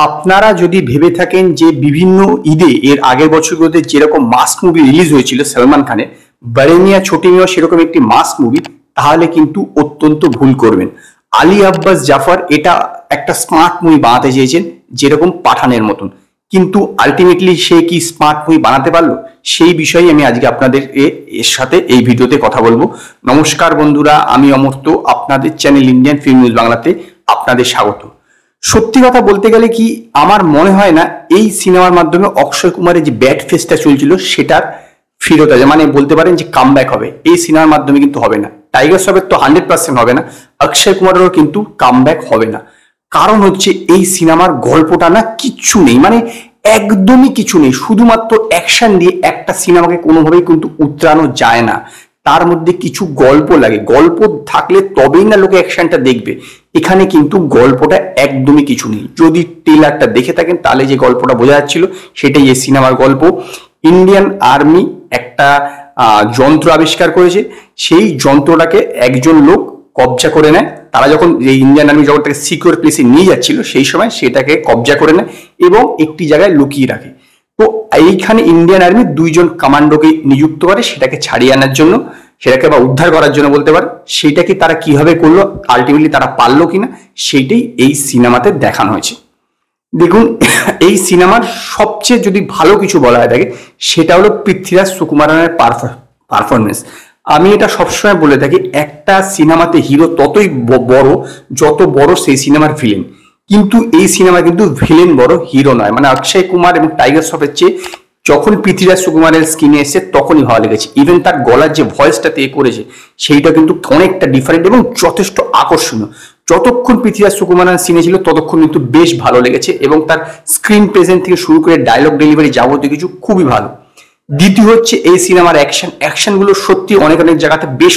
আপনারা যদি ভেবে থাকেন যে বিভিন্ন ঈদে এর আগের বছরগুলোতে যেরকম মাস মুভি রিলিজ হয়েছিল সলমান খানের, বড়ে মিয়াঁ ছোটে মিয়াঁ সেরকম একটি মাস মুভি, তাহলে কিন্তু অত্যন্ত ভুল করবেন। আলী আব্বাস জাফর এটা একটা স্মার্ট মুভি বানাতে চেয়েছেন যেরকম পাঠানের মতন, কিন্তু আলটিমেটলি সে কি স্মার্ট মুভি বানাতে পারলো, সেই বিষয়ে আমি আজকে আপনাদের এর সাথে এই ভিডিওতে কথা বলবো। নমস্কার বন্ধুরা, আমি অমর্ত্য, আপনাদের চ্যানেল ইন্ডিয়ান ফিল্ম নিউজ বাংলাতে আপনাদের স্বাগত। সত্যি কথা বলতে গেলে কি, আমার মনে হয় না এই সিনেমার মাধ্যমে অক্ষয় কুমারের যে ব্যাড ফেসটা চলছিল সেটার ফিরত আছে, মানে বলতে পারেন যে কামব্যাক হবে। এই সিনেমার মাধ্যমে কিন্তু হবে না। টাইগার শ্রফের তো 100% হবে না, অক্ষয় কুমারেরও কিন্তু কামব্যাক হবে না। কারণ হচ্ছে এই সিনেমার গল্পটা না কিচ্ছু নেই, মানে একদমই কিছু নেই। শুধুমাত্র অ্যাকশন দিয়ে একটা সিনেমাকে কোনোভাবেই কিন্তু উতরানো যায় না। তার মধ্যে কিছু গল্প লাগে, গল্প থাকলে তবেই না লোকে অ্যাকশনটা দেখবে। এখানে কিন্তু গল্পটা একদমই কিছু নেই। যদি ট্রেলারটা দেখে থাকেন তাহলে যে গল্পটা বোঝা যাচ্ছিল সেটাই এই সিনেমার গল্প। ইন্ডিয়ান আর্মি একটা যন্ত্র আবিষ্কার করেছে, সেই যন্ত্রটাকে একজন লোক কবজা করে নেয়। তারা যখন এই ইন্ডিয়ান আর্মি জগৎটাকে সিকিউর প্লেসে নিয়ে যাচ্ছিল সেই সময় সেটাকে কবজা করে নেয় এবং একটি জায়গায় লুকিয়ে রাখে। তো এইখানে ইন্ডিয়ান আর্মি দুইজন কমান্ডোকে নিযুক্ত করে সেটাকে ছাড়িয়ে আনার জন্য, সেটাকে বা উদ্ধার করার জন্য বলতে পারে। সেইটাকে তারা কিভাবে করলো, আলটিমেটলি তারা পারলো কিনা, সেইটাই এই সিনেমাতে দেখানো হয়েছে। দেখুন, এই সিনেমার সবচেয়ে যদি ভালো কিছু বলা হয় থাকে সেটা হলো পৃথ্বীরাজ সুকুমারনের পারফরমেন্স। আমি এটা সবসময় বলে থাকি, একটা সিনেমাতে হিরো ততই বড় যত বড় সেই সিনেমার ভিলেন। কিন্তু এই সিনেমা কিন্তু ভিলেন বড়, হিরো নয়। মানে অক্ষয় কুমার এবং টাইগার শ্রফের চেয়ে যখন পৃথ্বীরাজ সুকুমারের স্ক্রিনে এসে তখনই ভালো লেগেছে। ইভেন তার গলার যে ভয়েসটা তে করেছে সেইটা কিন্তু অনেকটা ডিফারেন্ট এবং যথেষ্ট আকর্ষণীয়। যতক্ষণ পৃথ্বীরাজ সুকুমারের সিনে ছিল ততক্ষণ কিন্তু বেশ ভালো লেগেছে এবং তার স্ক্রিন প্রেজেন্ট থেকে শুরু করে ডায়লগ ডেলিভারি যাবতীয় কিছু খুবই ভালো। দ্বিতীয় হচ্ছে এই সিনেমার অ্যাকশনগুলো সত্যি অনেক অনেক জায়গাতে বেশ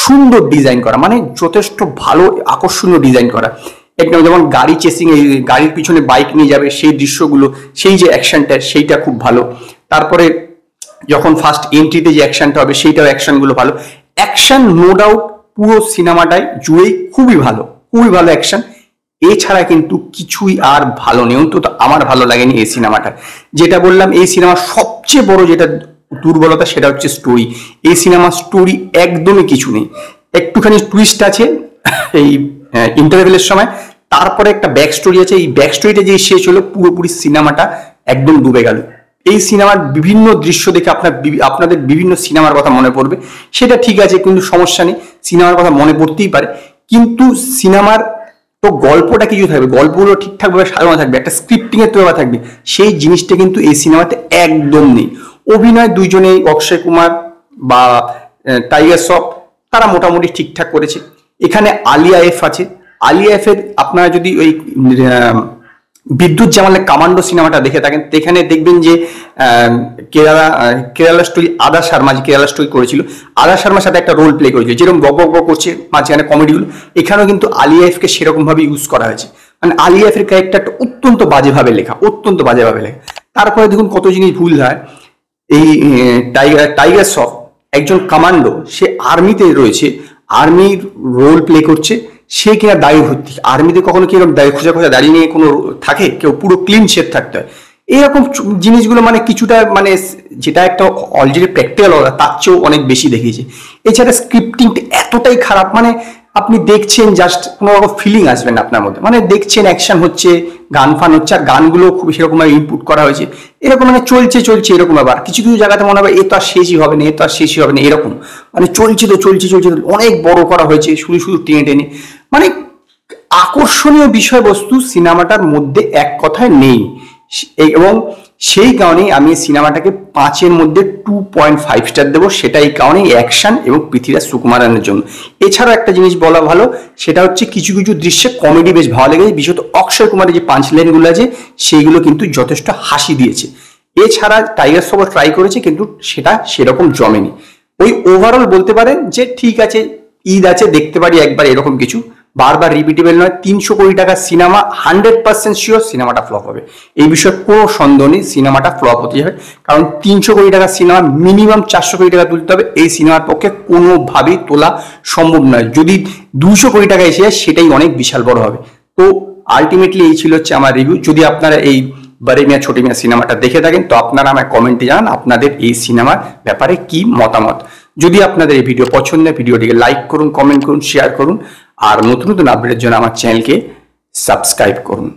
সুন্দর ডিজাইন করা, মানে যথেষ্ট ভালো আকর্ষণীয় ডিজাইন করা। একদম যেমন গাড়ি চেসিং, এই গাড়ির পিছনে বাইক নিয়ে যাবে সেই দৃশ্যগুলো, সেই যে অ্যাকশনটা সেইটা খুব ভালো। তারপরে যখন ফার্স্ট এন্ট্রিতে যে অ্যাকশনটা হবে সেইটাও অ্যাকশনগুলো ভালো। অ্যাকশন নো ডাউট পুরো সিনেমাটায় জুড়েই খুবই ভালো, খুবই ভালো অ্যাকশন। এছাড়া কিন্তু কিছুই আর ভালো নেই, অন্তত আমার ভালো লাগেনি এই সিনেমাটা। যেটা বললাম, এই সিনেমার সবচেয়ে বড় যেটা দুর্বলতা সেটা হচ্ছে স্টোরি। এই সিনেমার স্টোরি একদমই কিছু নেই। একটুখানি টুইস্ট আছে এই ইন্টারভেলের সময়, তারপরে একটা ব্যাক স্টোরি আছে। এই ব্যাক স্টোরিটা যে শেষ হলো পুরোপুরি সিনেমাটা একদম ডুবে গেল। এই সিনেমার বিভিন্ন দৃশ্য দেখে আপনাদের বিভিন্ন সিনেমার কথা মনে পড়বে, সেটা ঠিক আছে, কিন্তু সমস্যা নেই, সিনেমার কথা মনে পড়তেই পারে। কিন্তু সিনেমার তো গল্পটা কিছু থাকবে, গল্পগুলো ঠিকঠাকভাবে সাজানো থাকবে, একটা স্ক্রিপ্টিং এর তৈরি থাকবে, সেই জিনিসটা কিন্তু এই সিনেমাতে একদম নেই। অভিনয় দুইজনেই, অক্ষয় কুমার বা টাইগার শ্রফ, তারা মোটামুটি ঠিকঠাক করেছে। এখানে আলিয়া এফ আছে। আলিয়া এফ এর আপনারা যদি ওই বিদ্যুৎ জামালের কামান্ডো সিনেমাটা দেখে থাকেন, এখানে দেখবেন যে কেরালা স্টোরি আদা শর্মা যে কেরালা স্টোরি করেছিল, আদা শর্মার সাথে একটা রোল প্লে করেছিল, যেরকম বক বক বক করছে মাঝখানে কমেডিগুলো, এখানেও কিন্তু আলিয়া এফকে সেরকম ভাবে ইউজ করা হয়েছে। মানে আলিয়া এফের ক্যারেক্টারটা অত্যন্ত বাজেভাবে লেখা, অত্যন্ত বাজেভাবে লেখা। তারপরে দেখুন কত জিনিস ভুল হয়। এই টাইগার শ্রফ একজন কমান্ডো, সে আর্মিতে রয়েছে, আর্মির রোল প্লে করছে, সে কিনা দায়ী ভর্তি। আর্মিতে কখনো কি এরকম খোঁজা খোঁজা দাঁড়িয়ে নিয়ে কোনো থাকে, কেউ পুরো ক্লিন শেপ থাকতে হয়। এরকম জিনিসগুলো মানে কিছুটা মানে যেটা একটা অলরেডি প্র্যাকটিক্যাল হলো তার চেয়েও অনেক বেশি দেখিয়েছে। এছাড়া স্ক্রিপ্টিংটা এতটাই খারাপ, মানে আপনি দেখছেন জাস্ট কোনো রকম ফিলিং আসবে না আপনার মধ্যে। মানে দেখছেন অ্যাকশন হচ্ছে, গান ফান হচ্ছে, আর গানগুলো খুব সেরকমভাবে ইনপুট করা হয়েছে, এরকম মানে চলছে এরকম। আবার কিছু কিছু জায়গাতে মনে হবে এ তো আর শেষই হবে না, এ তো আর শেষই হবে না, এরকম মানে চলছে অনেক বড় করা হয়েছে, শুধু টেনে টেনে। মানে আকর্ষণীয় বিষয়বস্তু সিনেমাটার মধ্যে এক কথায় নেই, এবং সেই কারণেই আমি সিনেমাটাকে 5-এর মধ্যে 2.5 স্টার দেবো। সেটা এই কারণেই অ্যাকশন এবং পৃথ্বীরাজ সুকুমারনের জন্য। এছাড়াও একটা জিনিস বলা ভালো, সেটা হচ্ছে কিছু কিছু দৃশ্যে কমেডি বেশ ভালো লেগেছে, বিশেষত অক্ষয় কুমারের যে পাঞ্চ লাইনগুলো আছে সেইগুলো কিন্তু যথেষ্ট হাসি দিয়েছে। এছাড়া টাইগার শ্রফ ট্রাই করেছে কিন্তু সেটা সেরকম জমেনি। ওই ওভারঅল বলতে পারেন যে ঠিক আছে, ঈদ আছে দেখতে পারি একবার, এরকম কিছু বারবার রিপিটেবল নয়। 300 কোটি টাকার সিনেমা, 100% শিওর সিনেমাটা ফ্লপ হবে, এই বিষয়ে কোনো সন্দেহ নেই। সিনেমাটা ফ্লপ হতে যাবে, কারণ 300 কোটি টাকার সিনেমা মিনিমাম 400 কোটি টাকা তুলতে হবে। এই সিনেমার পক্ষে কোনোভাবেই তোলা সম্ভব নয়। যদি 200 কোটি টাকা এসে যায় সেটাই অনেক বিশাল বড় হবে। তো আলটিমেটলি এই ছিল হচ্ছে আমার রিভিউ। যদি আপনারা এই বড়ে মিয়া ছোটি মিয়া সিনেমাটা দেখে থাকেন তো আপনারা আমায় কমেন্টে জানান আপনাদের এই সিনেমার ব্যাপারে কি মতামত। যদি আপনাদের এই ভিডিও পছন্দ হয় ভিডিওটিকে লাইক করুন, কমেন্ট করুন, শেয়ার করুন আর নতুন নতুন আপডেটের জন্য আমার চ্যানেলকে সাবস্ক্রাইব করুন।